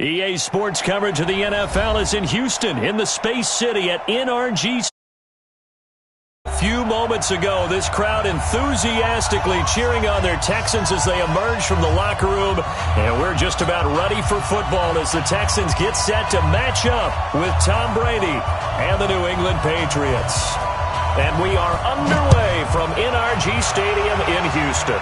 EA Sports coverage of the NFL is in Houston, in the Space City at NRG. A few moments ago, this crowd enthusiastically cheering on their Texans as they emerge from the locker room. And we're just about ready for football as the Texans get set to match up with Tom Brady and the New England Patriots. And we are underway from NRG Stadium in Houston.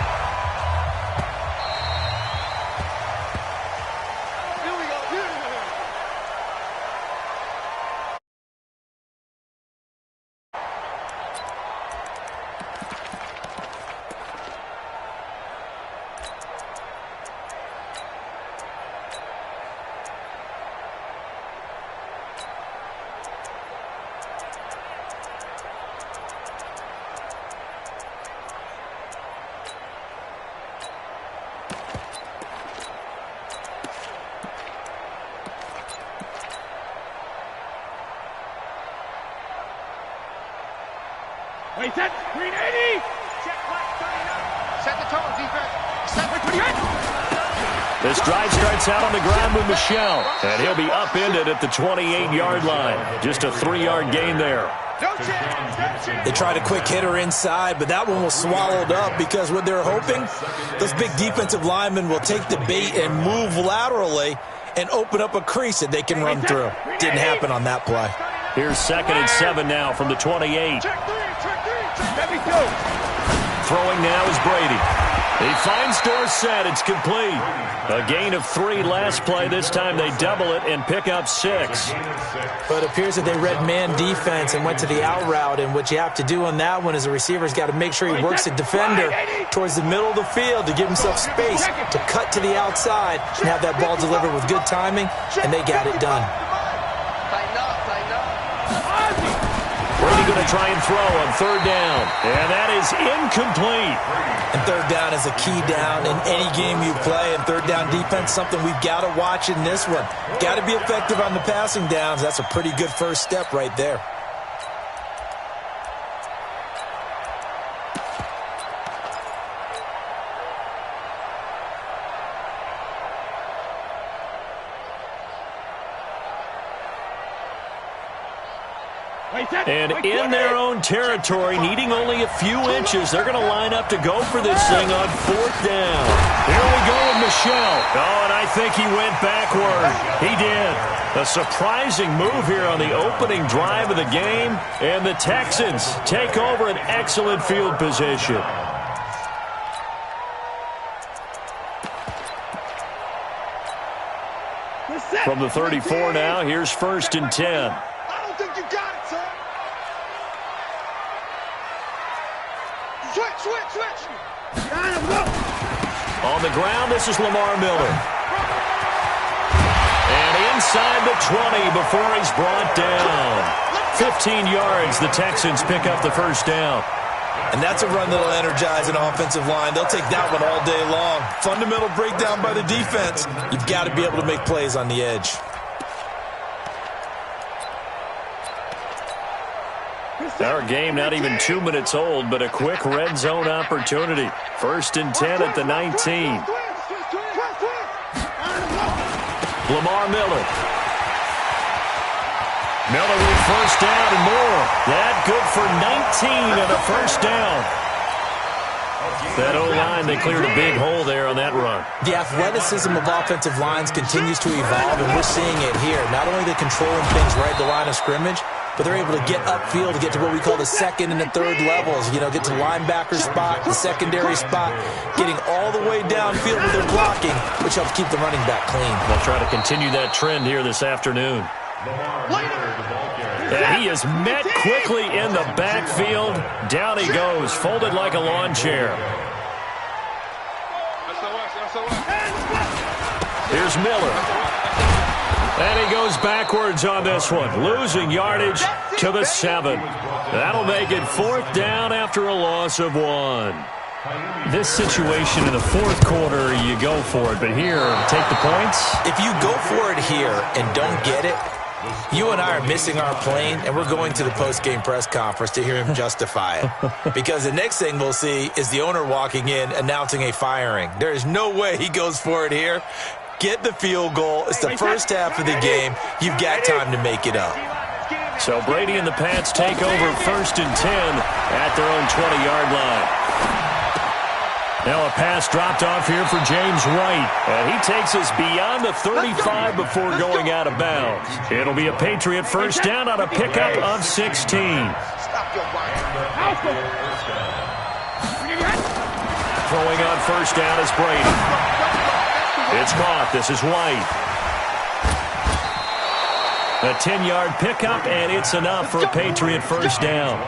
Wait, set, green 80! Check, right, 39. Set the tone, defense. Set, 28. This drive starts out on the ground with Michel, and he'll be upended at the 28-yard line. Just a 3-yard gain there. No chance. They tried a quick hitter inside, but that one was swallowed up because what they're hoping, those big defensive linemen will take the bait and move laterally and open up a crease that they can run through. Didn't happen on that play. Here's 2nd and 7 now from the 28. Throwing now is Brady. He finds Dorsett. It's complete. A gain of 3 last play. This time they double it and pick up 6. But it appears that they read man defense and went to the out route. And what you have to do on that one is the receiver's got to make sure he works the defender towards the middle of the field to give himself space to cut to the outside and have that ball delivered with good timing. And they got it done. Brady going to try and throw on 3rd down. And that is incomplete. And 3rd down is a key down in any game you play. And 3rd down defense, something we've got to watch in this one. Got to be effective on the passing downs. That's a pretty good first step right there. And in their own territory, needing only a few inches, they're going to line up to go for this thing on 4th down. Here we go with Michel. Oh, and I think he went backward. He did. A surprising move here on the opening drive of the game. And the Texans take over an excellent field position. From the 34 now, here's 1st and 10. Switch. On the ground, this is Lamar Miller. And inside the 20 before he's brought down. 15 yards, the Texans pick up the 1st down. And that's a run that'll energize an offensive line. They'll take that one all day long. Fundamental breakdown by the defense. You've got to be able to make plays on the edge. Our game not even 2 minutes old, but a quick red zone opportunity. 1st and 10 at the 19. Lamar Miller. Miller with 1st down and more. That good for 19 and a 1st down. That O-line, they cleared a big hole there on that run. The athleticism of offensive lines continues to evolve, and we're seeing it here. Not only are they controlling things right at the line of scrimmage, but they're able to get upfield to get to what we call the 2nd and the 3rd levels. You know, get to linebacker spot, the secondary spot, getting all the way downfield with their blocking, which helps keep the running back clean. They'll try to continue that trend here this afternoon. And he is met quickly in the backfield. Down he goes, folded like a lawn chair. Here's Miller. And he goes backwards on this one, losing yardage to the 7. That'll make it 4th down after a loss of 1. This situation in the 4th quarter, you go for it. But here, take the points. If you go for it here and don't get it, you and I are missing our plane, and we're going to the post-game press conference to hear him justify it. Because the next thing we'll see is the owner walking in announcing a firing. There is no way he goes for it here. get the field goal. It's the first half of the game. You've got time to make it up. So Brady and the Pats take over 1st and 10 at their own 20-yard line. Now a pass dropped off here for James White. And he takes us beyond the 35 before going out of bounds. It'll be a Patriot first down on a pickup of 16. Throwing on first down is Brady. It's caught. This is White. A 10-yard pickup, and it's enough for a Patriot first down.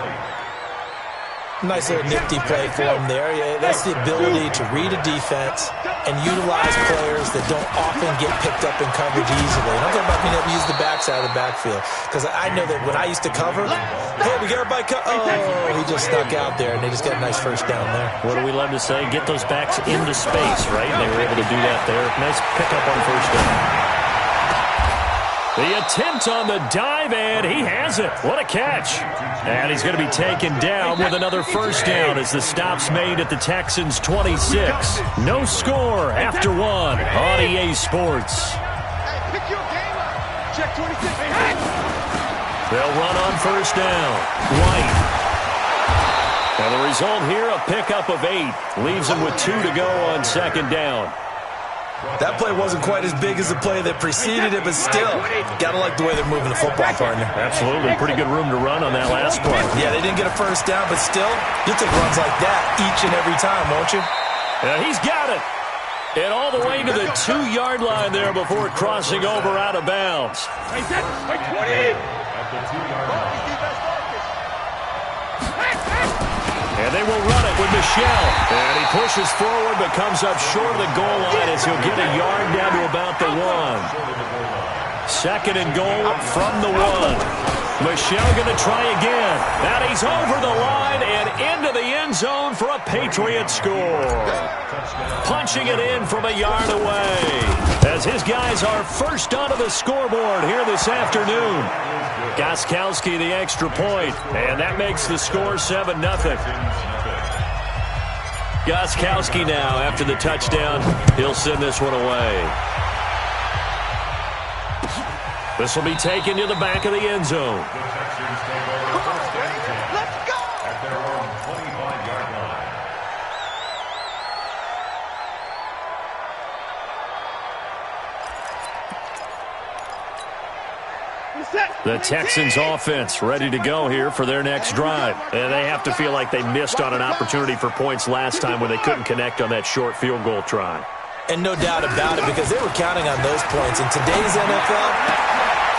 Nice little nifty play for him there. Yeah, that's the ability to read a defense and utilize players that don't often get picked up in coverage easily. And I'm talking about being able to use the backside of the backfield. Because I know that when I used to cover, hey, we got everybody oh, he just stuck out there, and they just got a nice first down there. What do we love to say? Get those backs into space, right? And they were able to do that there. Nice pickup on first down. The attempt on the dive, and he has it. What a catch. And he's going to be taken down with another first down as the stop's made at the Texans' 26. No score after one on EA Sports. They'll run on first down. White. And the result here, a pickup of 8. Leaves him with 2 to go on second down. That play wasn't quite as big as the play that preceded it, but still, got to like the way they're moving the football, partner. Absolutely. Pretty good room to run on that last play. Yeah, they didn't get a first down, but still, you'll take runs like that each and every time, won't you? Yeah, he's got it. And all the way to the 2-yard line there before crossing over out of bounds. And they will run it with Michel. And he pushes forward but comes up short of the goal line as he'll get a yard down to about the 1. 2nd and goal from the 1. Michel going to try again. And he's over the line and into the end zone for a Patriot score. Punching it in from a yard away as his guys are first onto the scoreboard here this afternoon. Gostkowski the extra point, and that makes the score 7-0. Gostkowski now, after the touchdown, he'll send this one away. This will be taken to the back of the end zone. The Texans offense ready to go here for their next drive. And they have to feel like they missed on an opportunity for points last time when they couldn't connect on that short field goal try. And no doubt about it, because they were counting on those points. In today's NFL,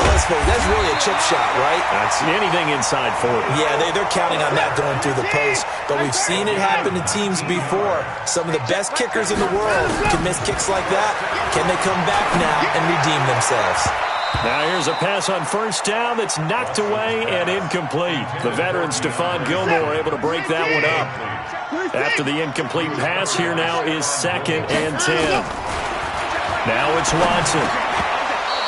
let's face it, that's really a chip shot, right? That's anything inside 40. Yeah, they're counting on that going through the post. But we've seen it happen to teams before. Some of the best kickers in the world can miss kicks like that. Can they come back now and redeem themselves? Now here's a pass on first down that's knocked away and incomplete. The veteran Stephon Gilmore able to break that one up. After the incomplete pass, here now is 2nd and 10. Now it's Watson.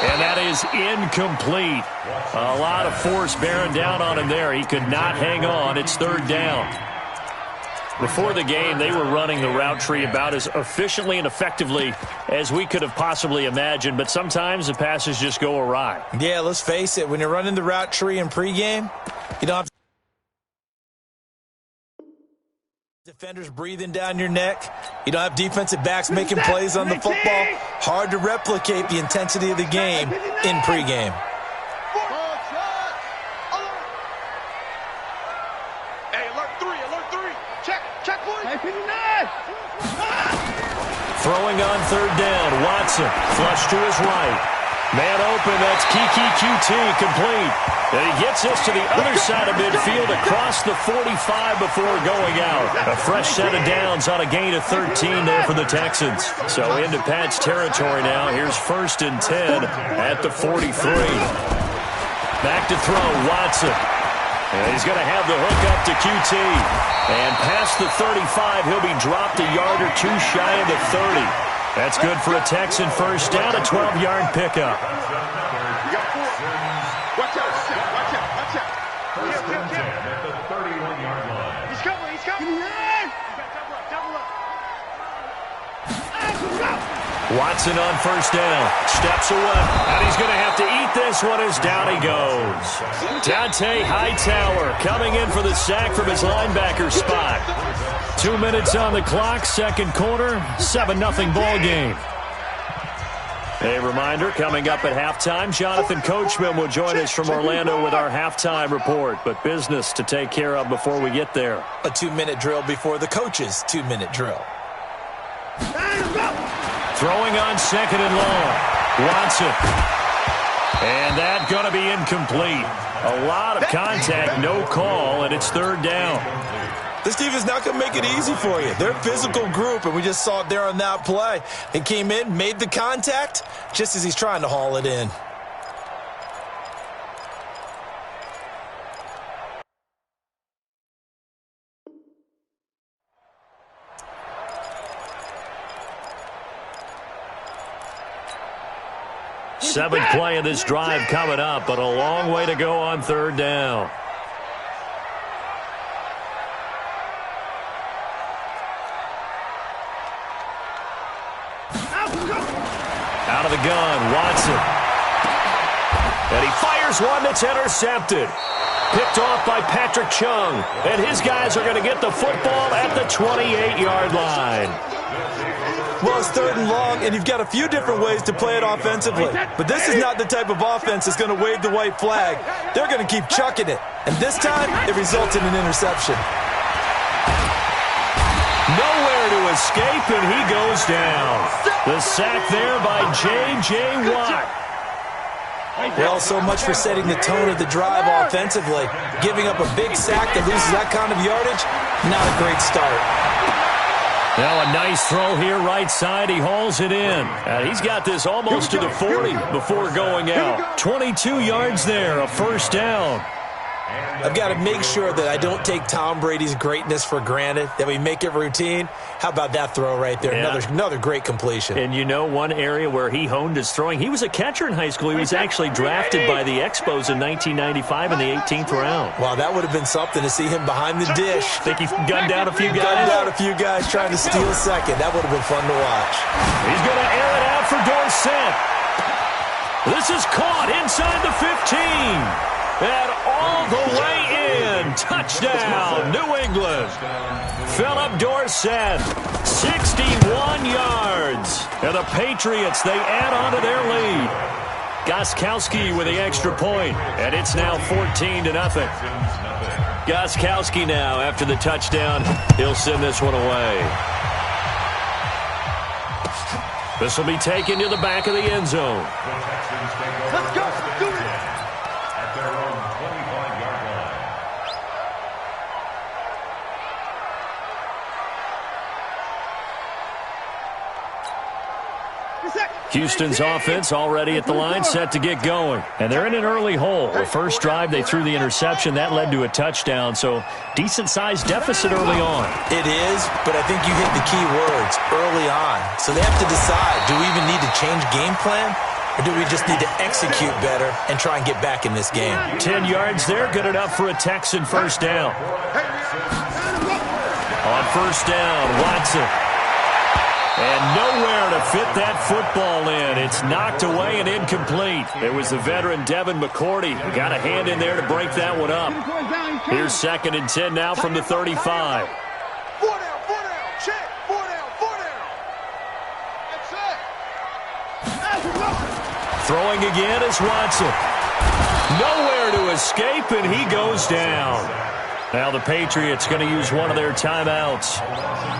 And that is incomplete. A lot of force bearing down on him there. He could not hang on. It's 3rd down. Before the game, they were running the route tree about as efficiently and effectively as we could have possibly imagined, but sometimes the passes just go awry. Yeah, let's face it. When you're running the route tree in pregame, you don't have defenders breathing down your neck. You don't have defensive backs making plays on the football. Hard to replicate the intensity of the game in pregame. Throwing on 3rd down, Watson, flush to his right. Man open, that's Kiki QT, complete. And he gets this to the other side of midfield across the 45 before going out. A fresh set of downs on a gain of 13 there for the Texans. So into Pat's territory now. Here's 1st and 10 at the 43. Back to throw, Watson. And he's going to have the hook up to QT. And past the 35, he'll be dropped a yard or 2 shy of the 30. That's good for a Texan first down, a 12-yard pickup. Watch out. First and 10 at the 31-yard line. He's coming. Double up. Watson on first down. Steps away. And he's going to have to eat this one as down he goes. Dante Hightower coming in for the sack from his linebacker spot. 2 minutes on the clock, second quarter, 7-0 ball game. A reminder, coming up at halftime, Jonathan Coachman will join us from Orlando with our halftime report, but business to take care of before we get there. A 2-minute drill before the coach's 2-minute drill. Throwing on second and long. Watson. And that going to be incomplete. A lot of contact, no call, and it's third down. This defense not going to make it easy for you. They're a physical group, and we just saw it there on that play. He came in, made the contact, just as he's trying to haul it in. Seventh play of this drive coming up, but a long way to go on third down. Out of the gun, Watson. And he fires one that's intercepted. Picked off by Patrick Chung. And his guys are going to get the football at the 28-yard line. Well, it's third and long, and you've got a few different ways to play it offensively. But this is not the type of offense that's going to wave the white flag. They're going to keep chucking it. And this time, it results in an interception. Nowhere to escape, and he goes down. The sack there by J.J. Watt. Well, so much for setting the tone of the drive offensively. Giving up a big sack that loses that kind of yardage, not a great start. Now a nice throw here right side. He hauls it in. And he's got this almost to the 40 before going out. 22 yards there, a first down. I've got to make sure that I don't take Tom Brady's greatness for granted, that we make it routine. How about that throw right there? Yeah. Another great completion. And you know one area where he honed his throwing, he was a catcher in high school. He was actually drafted by the Expos in 1995 in the 18th round. Wow, that would have been something to see him behind the dish. Think he gunned down a few guys? Gunned down a few guys trying to steal second. That would have been fun to watch. He's going to air it out for Dorsett. This is caught inside the 15. And all the way in. Touchdown, New England. Philip Dorsett, 61 yards. And the Patriots, they add on to their lead. Gostkowski with the extra point, and it's now 14-0. Gostkowski now, after the touchdown, he'll send this one away. This will be taken to the back of the end zone. Let's go. Do it. Houston's offense already at the line, set to get going. And they're in an early hole. The first drive, they threw the interception. That led to a touchdown, so decent-sized deficit early on. It is, but I think you hit the key words, early on. So they have to decide, do we even need to change game plan, or do we just need to execute better and try and get back in this game? 10 yards there, good enough for a Texan first down. On first down, Watson. And nowhere to fit that football in. It's knocked away and incomplete. There was the veteran Devin McCourty who got a hand in there to break that one up. Here's 2nd and 10 now from the 35. 4 down, check, 4 down. That's it. Throwing again is Watson. Nowhere to escape, and he goes down. Now the Patriots going to use one of their timeouts,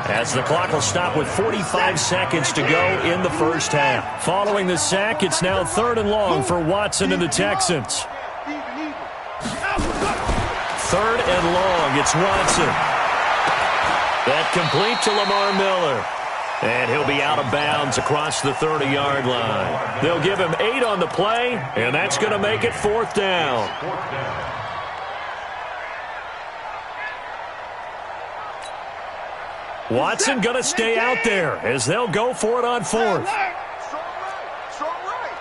as the clock will stop with 45 seconds to go in the first half. Following the sack, it's now 3rd and long for Watson and the Texans. 3rd and long, it's Watson. That complete to Lamar Miller. And he'll be out of bounds across the 30-yard line. They'll give him 8 on the play, and that's going to make it 4th down. Watson going to stay out there as they'll go for it on 4th. Strong right.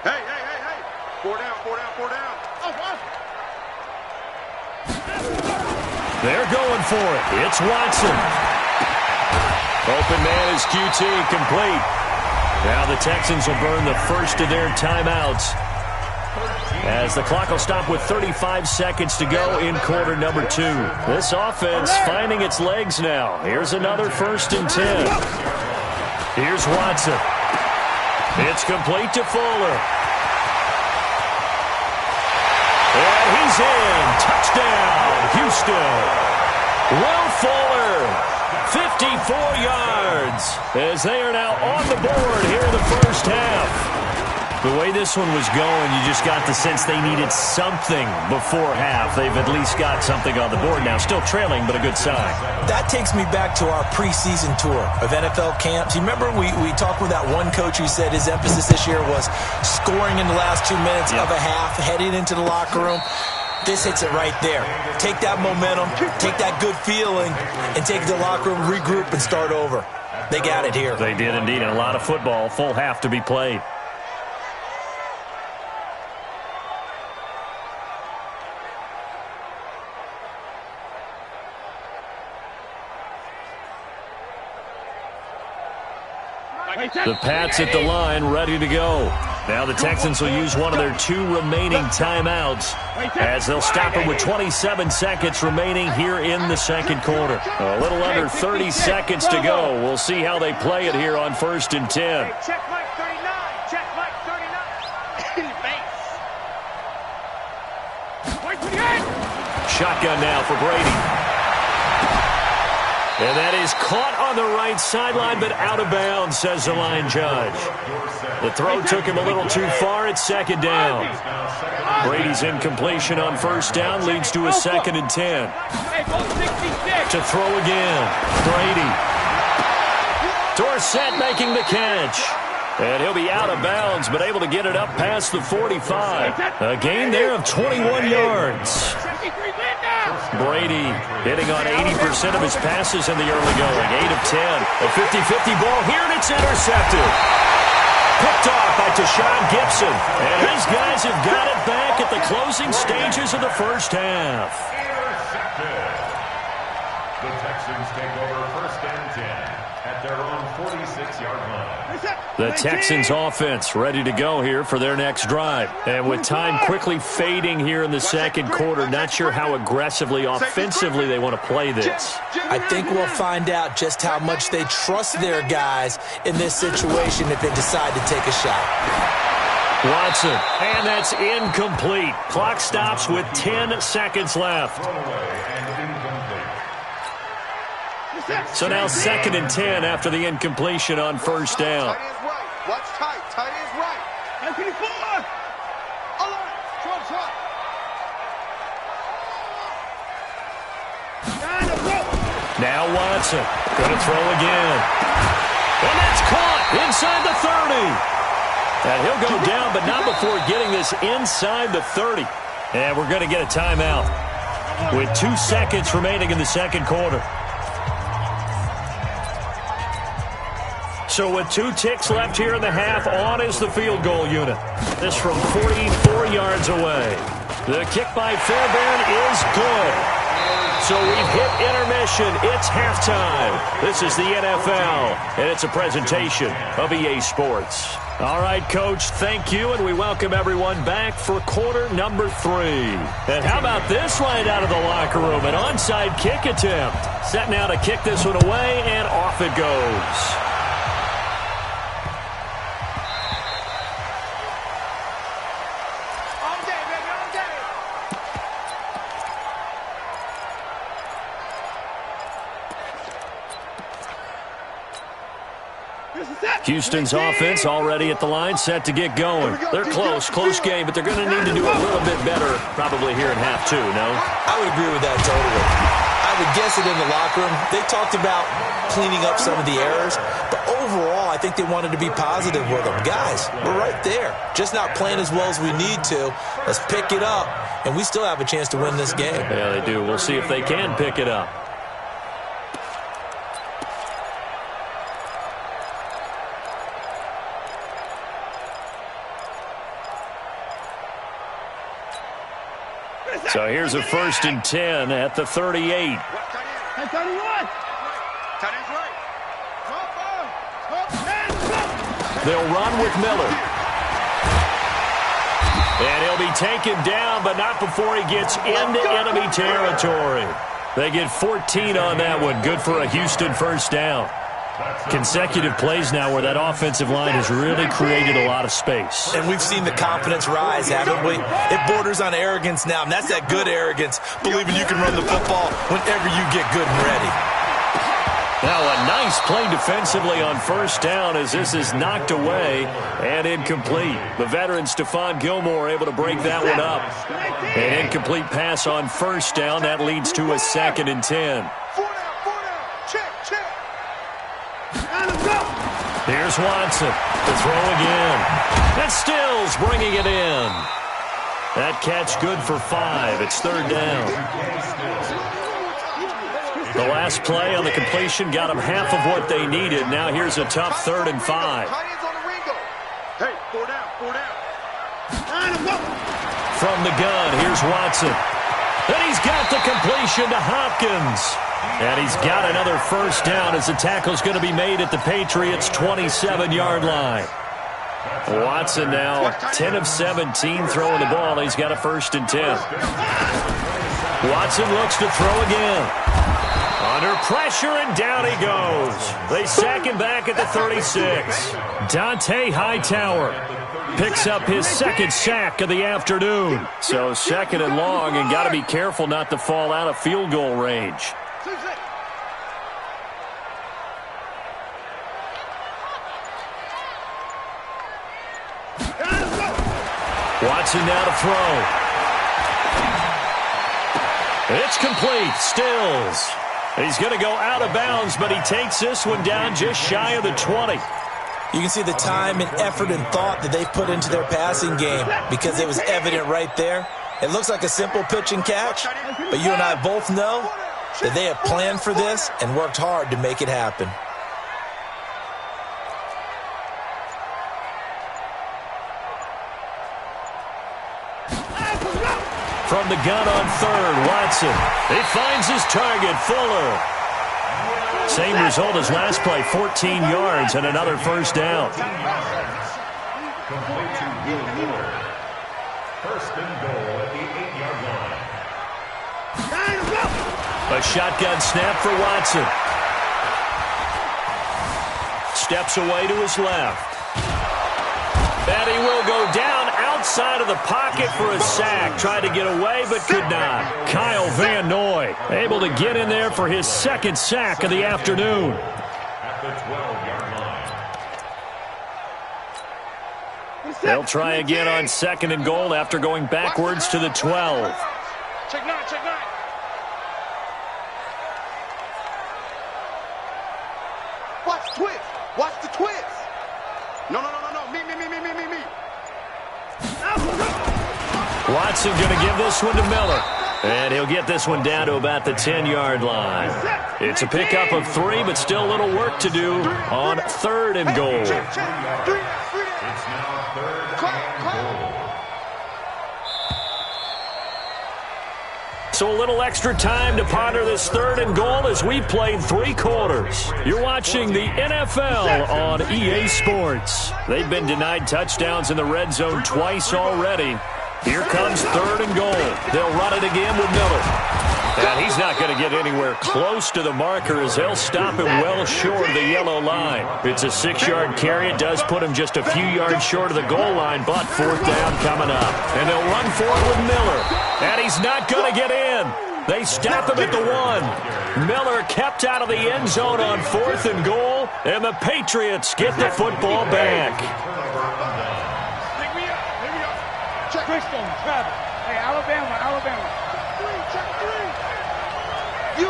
Hey. 4 down. They're going for it. It's Watson. Open man is QT, complete. Now the Texans will burn the first of their timeouts, as the clock will stop with 35 seconds to go in quarter number 2. This offense finding its legs now. Here's another 1st and 10. Here's Watson. It's complete to Fuller. And he's in. Touchdown, Houston. Will Fuller, 54 yards, as they are now on the board here in the first half. The way this one was going, you just got the sense they needed something before half. They've at least got something on the board now. Still trailing, but a good sign. That takes me back to our preseason tour of NFL camps. You remember we talked with that one coach who said his emphasis this year was scoring in the last 2 minutes of a half, heading into the locker room. This hits it right there. Take that momentum, take that good feeling, and take it to the locker room, regroup, and start over. They got it here. They did indeed, and a lot of football, full half to be played. The Pats at the line, ready to go. Now the Texans will use one of their 2 remaining timeouts, as they'll stop it with 27 seconds remaining here in the second quarter. A little under 30 seconds to go. We'll see how they play it here on 1st and 10. Check Mike 39. Check Mike 39. Mike 28. Shotgun now for Brady. And that is caught on the right sideline, but out of bounds, says the line judge. The throw took him a little too far. It's 2nd down. Brady's incompletion on 1st down leads to a 2nd and 10. To throw again. Brady. Dorsett making the catch. And he'll be out of bounds, but able to get it up past the 45. A gain there of 21 yards. Brady hitting on 80% of his passes in the early going. 8 of 10. A 50-50 ball here, and it's intercepted. Picked off by Tashawn Gibson. And his guys have got it back at the closing stages of the first half. The Texans take over 1st and 10 at their own 46-yard line. The Texans offense ready to go here for their next drive. And with time quickly fading here in the second quarter, not sure how aggressively, offensively they want to play this. I think we'll find out just how much they trust their guys in this situation if they decide to take a shot. Watson, and that's incomplete. Clock stops with 10 seconds left. So now 2nd and 10 after the incompletion on 1st down. Tight is right. Watch tight. Tight is right. Now Watson going to throw again. And that's caught inside the 30. And he'll go down, but not before getting this inside the 30. And we're going to get a timeout with 2 seconds remaining in the second quarter. So with 2 ticks left here in the half, on is the field goal unit. This from 44 yards away. The kick by Fairbairn is good. So we've hit intermission. It's halftime. This is the NFL, and it's a presentation of EA Sports. All right, Coach, thank you, and we welcome everyone back for quarter number 3. And how about this right out of the locker room? An onside kick attempt. Set now to kick this one away, and off it goes. Houston's offense already at the line, set to get going. They're close game, but they're going to need to do a little bit better probably here in half 2, no? I would agree with that totally. I would guess it in the locker room. They talked about cleaning up some of the errors, but overall, I think they wanted to be positive with them. Guys, we're right there. Just not playing as well as we need to. Let's pick it up, and we still have a chance to win this game. Yeah, they do. We'll see if they can pick it up. So here's a 1st and 10 at the 38. Hey, 31. Tight is right. They'll run with Miller. And he'll be taken down, but not before he gets into enemy territory. They get 14 on that one. Good for a Houston first down. Consecutive plays now where that offensive line has really created a lot of space. And we've seen the confidence rise, haven't we? It borders on arrogance now, and that's that good arrogance, believing you can run the football whenever you get good and ready. Now a nice play defensively on first down as this is knocked away and incomplete. The veteran Stephon Gilmore able to break that one up. An incomplete pass on first down. That leads to a 2nd and 10. Here's Watson to throw again. And Stills bringing it in. That catch good for 5. It's 3rd down. The last play on the completion got them half of what they needed. Now here's a tough 3rd and 5. Hey, 4 down, 4 down. From the gun, here's Watson. And he's got the completion to Hopkins. And he's got another first down as the tackle's going to be made at the Patriots' 27-yard line. Watson now 10 of 17 throwing the ball. He's got a 1st and 10. Watson looks to throw again. Under pressure, and down he goes. They sack him back at the 36. Dante Hightower picks up his 2nd sack of the afternoon. So 2nd and long, and got to be careful not to fall out of field goal range. Watson now to throw. It's complete. Stills. He's going to go out of bounds, but he takes this one down just shy of the 20. You can see the time and effort and thought that they put into their passing game because it was evident right there. It looks like a simple pitch and catch, but you and I both know that they have planned for this and worked hard to make it happen. From the gun on 3rd, Watson. He finds his target, Fuller. Same result as last play, 14 yards and another first down. Complete to Will Fuller. 1st and goal at the 8-yard line. A shotgun snap for Watson. Steps away to his left. And he will go down outside of the pocket for a sack. Tried to get away, but could not. Kyle Van Noy able to get in there for his 2nd sack of the afternoon. At the 12-yard line. They'll try again on 2nd and goal after going backwards to the 12. Check 9, check 9. Watch twist. Watch the twist. No. Me. Watson going to give this one to Miller. And he'll get this one down to about the 10-yard line. It's a pickup of 3, but still a little work to do on 3rd and goal. It's now 3rd and goal. So a little extra time to ponder this 3rd and goal as we played 3 quarters. You're watching the NFL on EA Sports. They've been denied touchdowns in the red zone twice already. Here comes 3rd and goal. They'll run it again with Miller. And he's not going to get anywhere close to the marker as they'll stop him well short of the yellow line. It's a 6-yard carry. It does put him just a few yards short of the goal line, but 4th down coming up. And they'll run for it with Miller. And he's not going to get in. They stop him at the 1. Miller kept out of the end zone on 4th and goal, and the Patriots get the football back. Christian, Travis. Hey, Alabama. 3, check 3. You.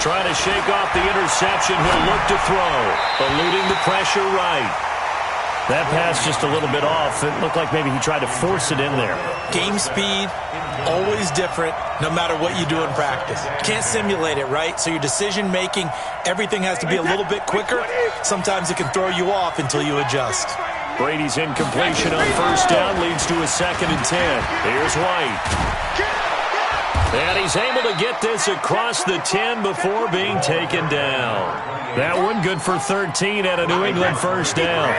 Trying to shake off the interception. He'll look to throw. Eluding the pressure right. That pass just a little bit off. It looked like maybe he tried to force it in there. Game speed, always different, no matter what you do in practice. Can't simulate it, right? So your decision-making, everything has to be a little bit quicker. Sometimes it can throw you off until you adjust. Brady's incompletion on 1st down leads to a 2nd and 10. Here's White. And he's able to get this across the 10 before being taken down. That one good for 13 at a New England first down.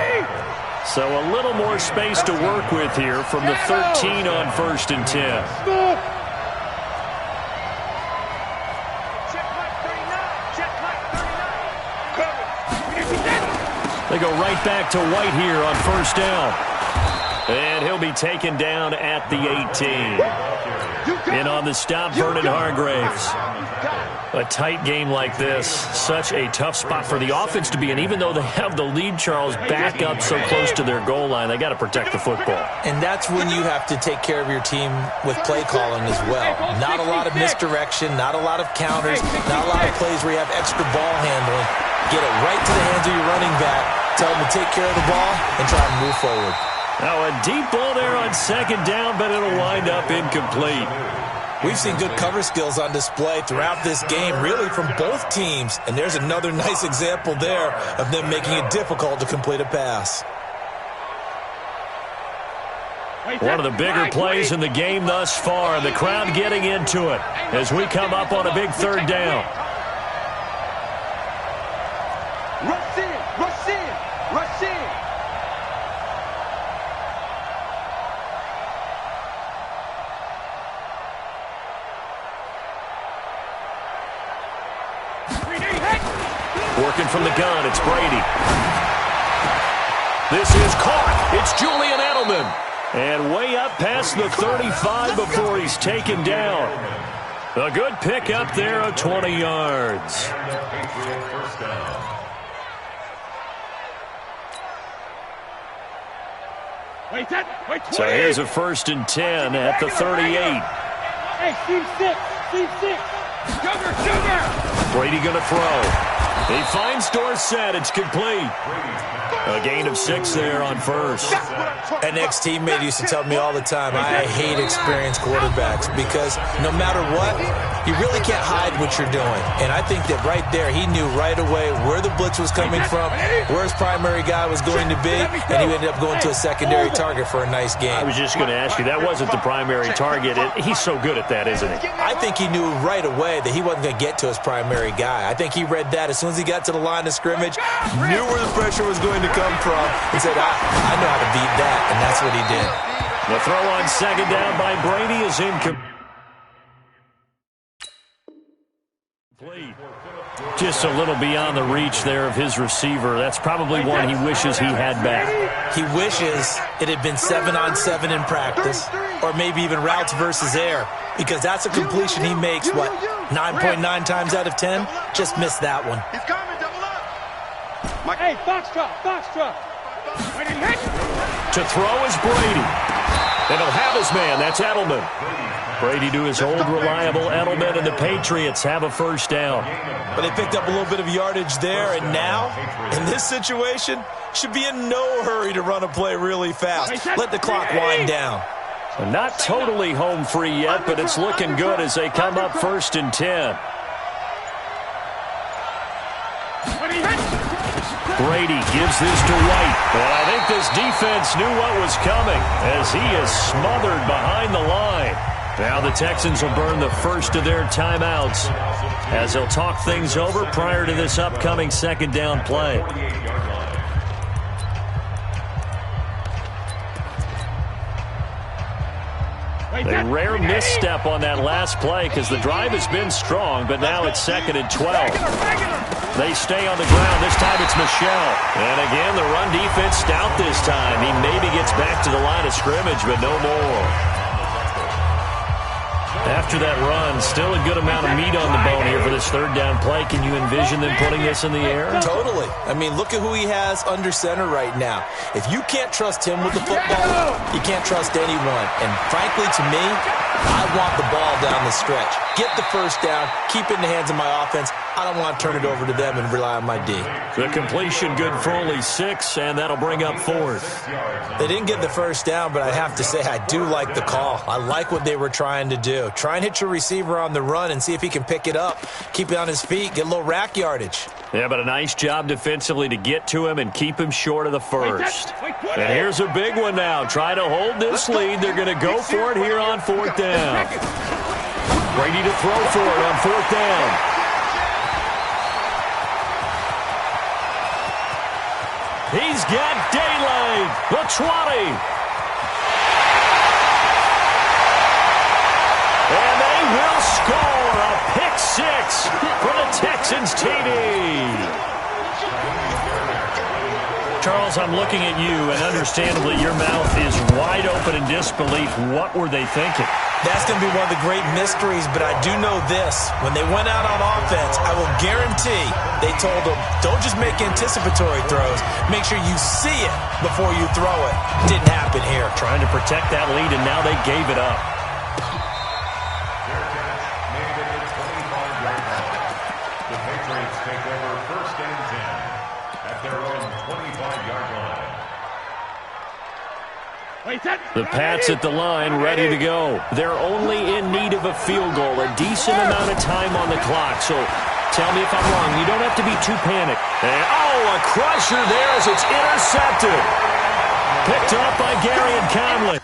So a little more space to work with here from the 13 on 1st and 10. They go right back to White here on 1st down. And he'll be taken down at the 18. In on the stop, Vernon Hargraves. A tight game like this, such a tough spot for the offense to be in. Even though they have the lead, Charles, back up so close to their goal line, they got to protect the football. And that's when you have to take care of your team with play calling as well. Not a lot of misdirection, not a lot of counters, not a lot of plays where you have extra ball handling. Get it right to the hands of your running back, tell them to take care of the ball, and try and move forward. Now a deep ball there on 2nd down, but it'll wind up incomplete. We've seen good cover skills on display throughout this game, really from both teams. And there's another nice example there of them making it difficult to complete a pass. One of the bigger plays in the game thus far, and the crowd getting into it as we come up on a big 3rd down. Rush in, rush in, rush in. Working from the gun, it's Brady. This is caught. It's Julian Edelman. And way up past the 35 before he's taken down. A good pick up there of 20 yards. So here's a 1st and 10 at the 38. Hey, Steve 6. Sugar. Brady going to throw. He finds Dorsett. It's complete. A gain of 6 there on 1st. An ex-teammate used to tell me all the time, I hate experienced quarterbacks because no matter what, you really can't hide what you're doing. And I think that right there, he knew right away where the blitz was coming from, where his primary guy was going to be, and he ended up going to a secondary target for a nice game. I was just going to ask you, that wasn't the primary target. He's so good at that, isn't he? I think he knew right away that he wasn't going to get to his primary guy. I think he read that as soon as he got to the line of scrimmage, knew where the pressure was going to come from, and said, I know how to beat that, and that's what he did. The throw on 2nd down by Brady is incomplete. Just a little beyond the reach there of his receiver. That's probably one he wishes he had back. He wishes it had been 7-on-7 in practice, or maybe even routes versus air, because that's a completion he makes, 9.9 times out of 10? Just missed that one. He's coming, double up. Hey, Foxtrot. To throw is Brady. And he'll have his man. That's Edelman. Brady to his old reliable Edelman, and the Patriots have a 1st down. But they picked up a little bit of yardage there, and now, in this situation, should be in no hurry to run a play really fast. Let the clock wind down. Not totally home free yet, but it's looking good as they come up 1st and 10. Brady gives this to White. And I think this defense knew what was coming as he is smothered behind the line. Now the Texans will burn the first of their timeouts as they'll talk things over prior to this upcoming 2nd down play. A rare misstep on that last play because the drive has been strong, but now it's 2nd and 12. They stay on the ground. This time it's Michel. And again, the run defense stout this time. He maybe gets back to the line of scrimmage, but no more. After that run, still a good amount of meat on the bone here for this 3rd down play. Can you envision them putting this in the air? Totally. I mean, look at who he has under center right now. If you can't trust him with the football, you can't trust anyone. And frankly, to me, I want the ball down the stretch. Get the 1st down, keep it in the hands of my offense. I don't want to turn it over to them and rely on my D. The completion good for only 6, and that'll bring up 4th. They didn't get the 1st down, but I have to say I do like the call. I like what they were trying to do. Try and hit your receiver on the run and see if he can pick it up. Keep it on his feet, get a little rack yardage. Yeah, but a nice job defensively to get to him and keep him short of the 1st. And here's a big one now. Try to hold this lead. They're going to go for it here on 4th down. Brady to throw for it on 4th down. He's got daylight. The 20. And they will score a pick 6 for the Texans TD. Charles, I'm looking at you, and understandably your mouth is wide open in disbelief. What were they thinking? That's going to be one of the great mysteries, but I do know this. When they went out on offense, I will guarantee they told them, don't just make anticipatory throws. Make sure you see it before you throw it. Didn't happen here. Trying to protect that lead, and now they gave it up. Their catch made it a 25-yard line. The Patriots take over 1st and 10 at their own 25-yard line. The Pats at the line, ready to go. They're only in need of a field goal, a decent amount of time on the clock. So tell me if I'm wrong. You don't have to be too panicked. And, a crusher there as it's intercepted. Picked off by Gary and Conley.